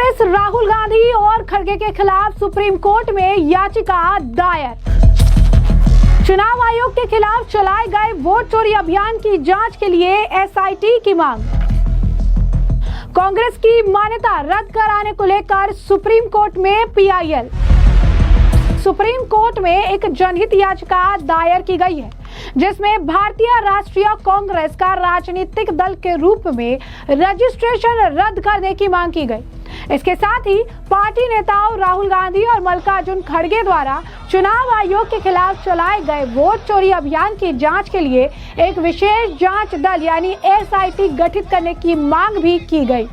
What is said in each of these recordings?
कांग्रेस राहुल गांधी और खड़गे के खिलाफ सुप्रीम कोर्ट में याचिका दायर। चुनाव आयोग के खिलाफ चलाए गए वोट चोरी अभियान की जांच के लिए एसआईटी की मांग। कांग्रेस की मान्यता रद्द कराने को लेकर सुप्रीम कोर्ट में पीआईएल। सुप्रीम कोर्ट में एक जनहित याचिका दायर की गई है जिसमें भारतीय राष्ट्रीय कांग्रेस का राजनीतिक दल के रूप में रजिस्ट्रेशन रद्द करने की मांग की गई। इसके साथ ही पार्टी नेताओं राहुल गांधी और मल्लिकार्जुन खड़गे द्वारा चुनाव आयोग के खिलाफ चलाए गए वोट चोरी अभियान की जांच के लिए एक विशेष जांच दल यानी एसआईटी गठित करने की मांग भी की गई।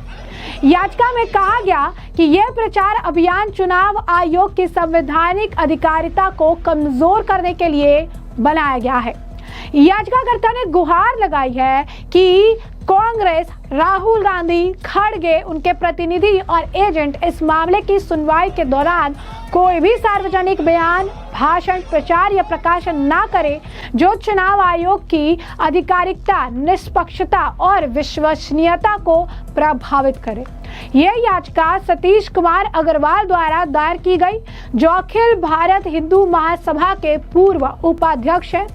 याचिका में कहा गया कि यह प्रचार अभियान चुनाव आयोग की संवैधानिक अधिकारिता को कमजोर करने के लिए बनाया गया है। याचिकाकर्ता ने गुहार लगाई है कि कांग्रेस राहुल गांधी खड़गे उनके प्रतिनिधि और एजेंट इस मामले की सुनवाई के दौरान कोई भी सार्वजनिक बयान, भाषण, प्रचार या प्रकाशन ना करे जो चुनाव आयोग की आधिकारिकता, निष्पक्षता और विश्वसनीयता को प्रभावित करे। यह याचिका सतीश कुमार अग्रवाल द्वारा दायर की गई, जो अखिल भारत हिंदू महासभा के पूर्व उपाध्यक्ष हैं।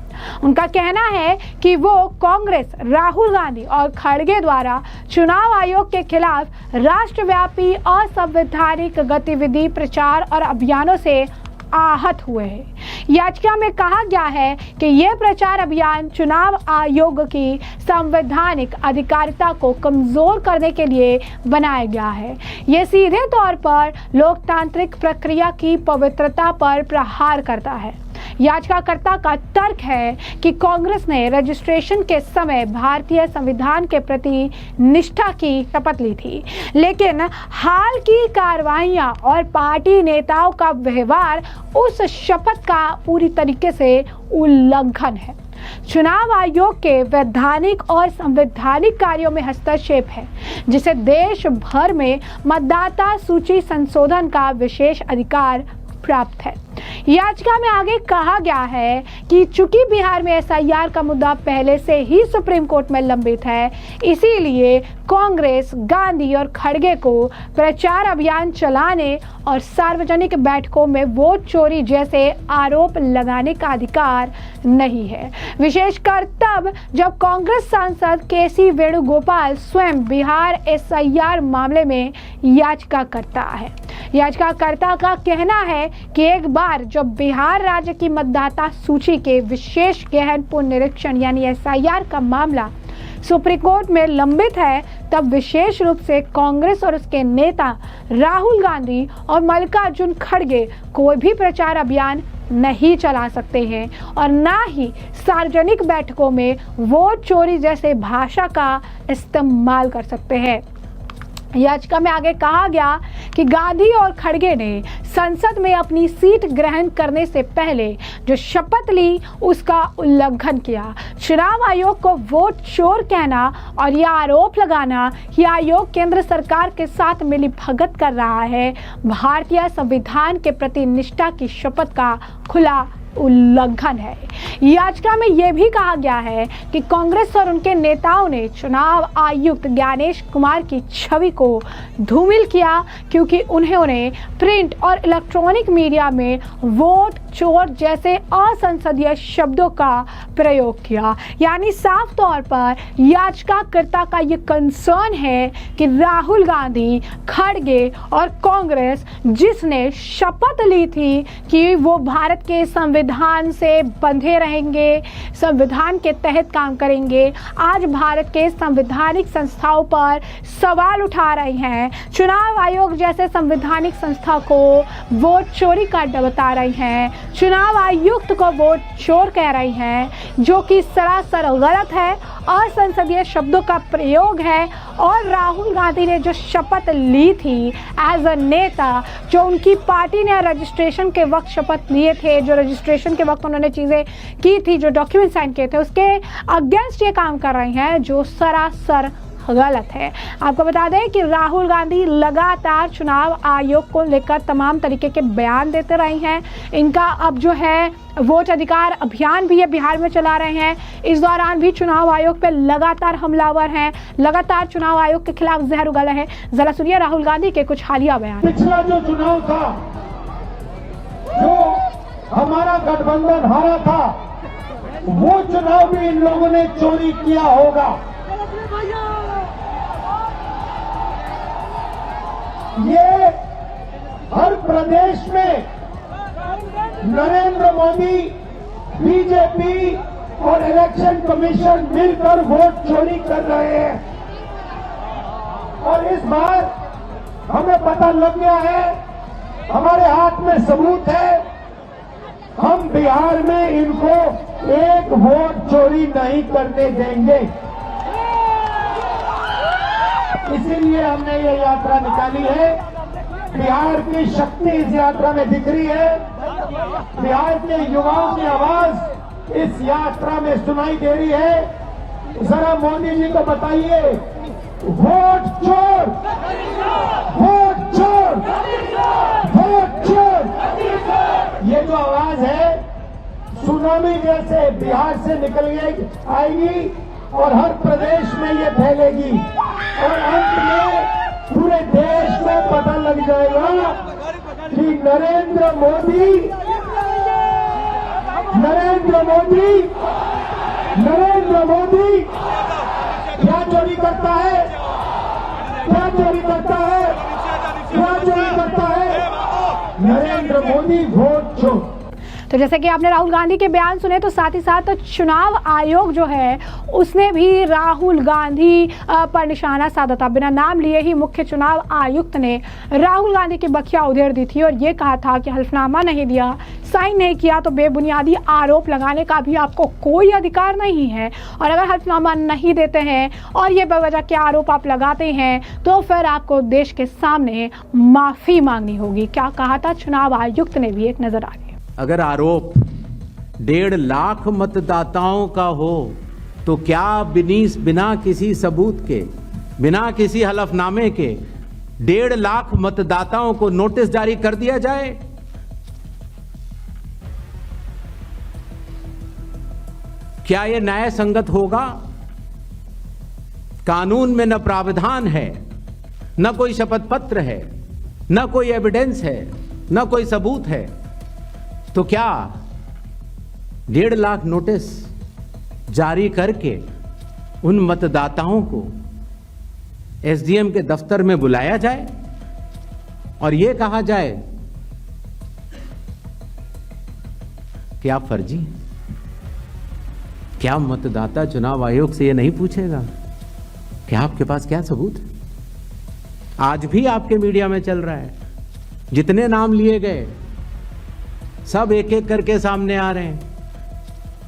उनका कहना है कि वो कांग्रेस राहुल गांधी और खड़गे द्वारा चुनाव आयोग के खिलाफ राष्ट्रव्यापी असंवैधानिक गतिविधि, प्रचार और अभियानों से आहत हुए हैं। याचिका में कहा गया है कि यह प्रचार अभियान चुनाव आयोग की संवैधानिक अधिकारिता को कमजोर करने के लिए बनाया गया है। यह सीधे तौर पर लोकतांत्रिक प्रक्रिया की पवित्रता पर प्रहार करता है। याचिकाकर्ता का तर्क है कि कांग्रेस ने रजिस्ट्रेशन के समय भारतीय संविधान के प्रति निष्ठा की शपथ ली थी, लेकिन हाल की कार्रवाइयां और पार्टी नेताओं का व्यवहार उस शपथ का पूरी तरीके से उल्लंघन है। चुनाव आयोग के वैधानिक और संवैधानिक कार्यों में हस्तक्षेप है, जिसे देश भर में मतदाता सूची संशोधन का विशेष अधिकार प्राप्त है। याचिका में आगे कहा गया है कि चूंकि बिहार में एसआईआर का मुद्दा पहले से ही सुप्रीम कोर्ट में लंबित है, इसीलिए कांग्रेस, गांधी और खड़गे को प्रचार अभियान चलाने और सार्वजनिक बैठकों में वोट चोरी जैसे आरोप लगाने का अधिकार नहीं है, विशेषकर तब जब कांग्रेस सांसद केसी वेणुगोपाल स्वयं बिहार एसआईआर मामले में याचिका करता है। याचिकाकर्ता का कहना है कि एक बार जब बिहार राज्य की मतदाता सूची के विशेष गहन पुनरीक्षण यानी एसआईआर का मामला सुप्रीम कोर्ट में लंबित है, तब विशेष रूप से कांग्रेस और उसके नेता राहुल गांधी और मल्लिकार्जुन खड़गे कोई भी प्रचार अभियान नहीं चला सकते हैं और ना ही सार्वजनिक बैठकों में वोट चोरी जैसे भाषा का इस्तेमाल कर सकते हैं। याचिका में आगे कहा गया कि गांधी और खड़गे ने संसद में अपनी सीट ग्रहण करने से पहले जो शपथ ली उसका उल्लंघन किया। चुनाव आयोग को वोट चोर कहना और यह आरोप लगाना कि आयोग केंद्र सरकार के साथ मिलीभगत कर रहा है, भारतीय संविधान के प्रति निष्ठा की शपथ का खुला उल्लंघन है। याचिका में यह भी कहा गया है कि कांग्रेस और उनके नेताओं ने चुनाव आयुक्त ज्ञानेश कुमार की छवि को धूमिल किया, क्योंकि उन्होंने प्रिंट और इलेक्ट्रॉनिक मीडिया में वोट चोर जैसे असंसदीय शब्दों का प्रयोग किया। यानी साफ तौर पर याचिकाकर्ता का ये कंसर्न है कि राहुल गांधी, खड़गे और कांग्रेस जिसने शपथ ली थी कि वो भारत के संविधान से बंधे रहेंगे, संविधान के तहत काम करेंगे, आज भारत के संवैधानिक संस्थाओं पर सवाल उठा रहे हैं, चुनाव आयोग जैसे संवैधानिक संस्था को वोट चोरी का अड्डा बता रही हैं, चुनाव आयुक्त को वोट चोर कह रही हैं, जो कि सरासर गलत है, असंसदीय शब्दों का प्रयोग है। और राहुल गांधी ने जो शपथ ली थी एज अ नेता, जो उनकी पार्टी ने रजिस्ट्रेशन के वक्त शपथ लिए थे, जो रजिस्ट्रेशन के वक्त उन्होंने चीज़ें की थी, जो डॉक्यूमेंट साइन किए थे, उसके अगेंस्ट ये काम कर रहे हैं, जो सरासर गलत है। आपको बता दें कि राहुल गांधी लगातार चुनाव आयोग को लेकर तमाम तरीके के बयान देते रहे हैं। इनका अब जो है वोट अधिकार अभियान भी ये बिहार में चला रहे हैं। इस दौरान भी चुनाव आयोग पे लगातार हमलावर हैं, लगातार चुनाव आयोग के खिलाफ जहर उगला है। जरा सुनिए राहुल गांधी के कुछ हालिया बयान। पिछला जो चुनाव था, जो हमारा गठबंधन हारा था, वो चुनाव भी इन लोगों ने चोरी किया होगा। ये हर प्रदेश में नरेंद्र मोदी, बीजेपी और इलेक्शन कमीशन मिलकर वोट चोरी कर रहे हैं। और इस बार हमें पता लग गया है, हमारे हाथ में सबूत है, हम बिहार में इनको एक वोट चोरी नहीं करने देंगे। इसीलिए हमने ये यात्रा निकाली है। बिहार की शक्ति इस यात्रा में दिख रही है। बिहार के युवाओं की आवाज इस यात्रा में सुनाई दे रही है। जरा मोदी जी को बताइए, वोट चोर, वोट चोर, वोट चोर। ये जो आवाज है सुनामी जैसे बिहार से निकल आएगी और हर प्रदेश में ये फैलेगी और अंत में पूरे देश में पता लग जाएगा कि नरेंद्र मोदी क्या चोरी करता है, क्या चोरी करता है, क्या चोरी करता है? नरेंद्र मोदी वोट चोर। तो जैसे कि आपने राहुल गांधी के बयान सुने, तो साथ ही साथ चुनाव आयोग जो है उसने भी राहुल गांधी पर निशाना साधा था। बिना नाम लिए ही मुख्य चुनाव आयुक्त ने राहुल गांधी की बखिया उधेड़ दी थी और ये कहा था कि हल्फनामा नहीं दिया, साइन नहीं किया तो बेबुनियादी आरोप लगाने का भी आपको कोई अधिकार नहीं है। और अगर हल्फनामा नहीं देते हैं और ये बेवजह के आरोप आप लगाते हैं तो फिर आपको देश के सामने माफ़ी मांगनी होगी। क्या कहा था चुनाव आयुक्त ने भी, एक नज़र आ रही है। अगर आरोप 1.5 लाख मतदाताओं का हो तो क्या बिना किसी सबूत के, बिना किसी हलफनामे के 1.5 लाख मतदाताओं को नोटिस जारी कर दिया जाए? क्या यह न्याय संगत होगा? कानून में न प्रावधान है, न कोई शपथ पत्र है, न कोई एविडेंस है, न कोई सबूत है, तो क्या 1.5 लाख नोटिस जारी करके उन मतदाताओं को एसडीएम के दफ्तर में बुलाया जाए और यह कहा जाए कि आप फर्जी हैं? क्या मतदाता चुनाव आयोग से यह नहीं पूछेगा कि आपके पास क्या सबूत है? आज भी आपके मीडिया में चल रहा है, जितने नाम लिए गए सब एक एक करके सामने आ रहे हैं।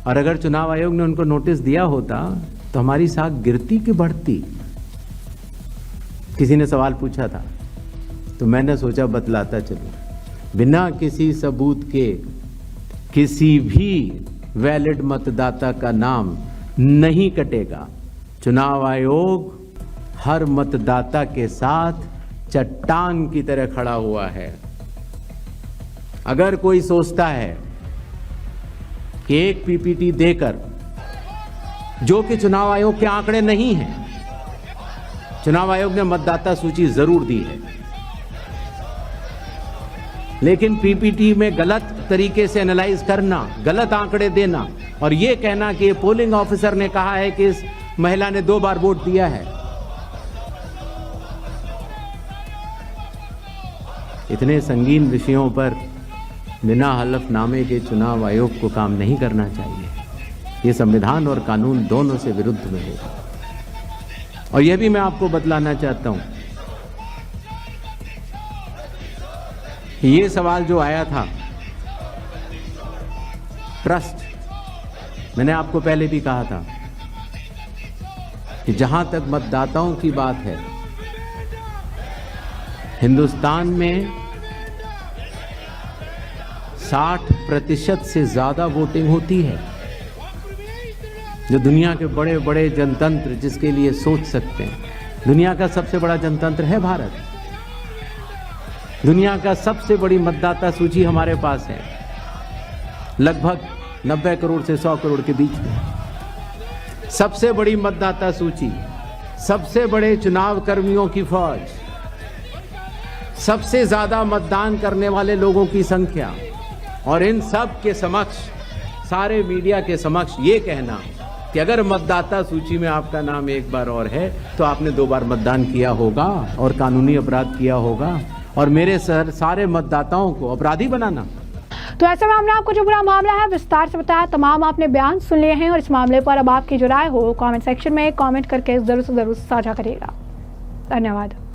और अगर चुनाव आयोग ने उनको नोटिस दिया होता तो हमारी साख गिरती कि बढ़ती? किसी ने सवाल पूछा था तो मैंने सोचा बतलाता चलूं। बिना किसी सबूत के किसी भी वैलिड मतदाता का नाम नहीं कटेगा। चुनाव आयोग हर मतदाता के साथ चट्टान की तरह खड़ा हुआ है। अगर कोई सोचता है कि एक पीपीटी देकर, जो कि चुनाव आयोग के आंकड़े नहीं हैं, चुनाव आयोग ने मतदाता सूची जरूर दी है, लेकिन पीपीटी में गलत तरीके से एनालाइज करना, गलत आंकड़े देना और यह कहना कि पोलिंग ऑफिसर ने कहा है कि इस महिला ने 2 बार वोट दिया है, इतने संगीन विषयों पर बिना हलफनामे के चुनाव आयोग को काम नहीं करना चाहिए। ये संविधान और कानून दोनों से विरुद्ध में होगा। और यह भी मैं आपको बतलाना चाहता हूं, ये सवाल जो आया था ट्रस्ट, मैंने आपको पहले भी कहा था कि जहां तक मतदाताओं की बात है, हिंदुस्तान में 60% से ज्यादा वोटिंग होती है, जो दुनिया के बड़े बड़े जनतंत्र जिसके लिए सोच सकते हैं। दुनिया का सबसे बड़ा जनतंत्र है भारत। दुनिया का सबसे बड़ी मतदाता सूची हमारे पास है, लगभग 90 करोड़ से 100 करोड़ के बीच में। सबसे बड़ी मतदाता सूची, सबसे बड़े चुनाव कर्मियों की फौज, सबसे ज्यादा मतदान करने वाले लोगों की संख्या, और इन सब के समक्ष, सारे मीडिया के समक्ष ये कहना कि अगर मतदाता सूची में आपका नाम एक बार और है तो आपने 2 बार मतदान किया होगा और कानूनी अपराध किया होगा, और मेरे सारे मतदाताओं को अपराधी बनाना। तो ऐसे में हमने आपको जो पूरा मामला है विस्तार से बताया, तमाम आपने बयान सुन लिए हैं, और इस मामले पर अब आपकी जो राय हो कमेंट सेक्शन में कमेंट करके जरूर से जरूर साझा करिएगा। धन्यवाद।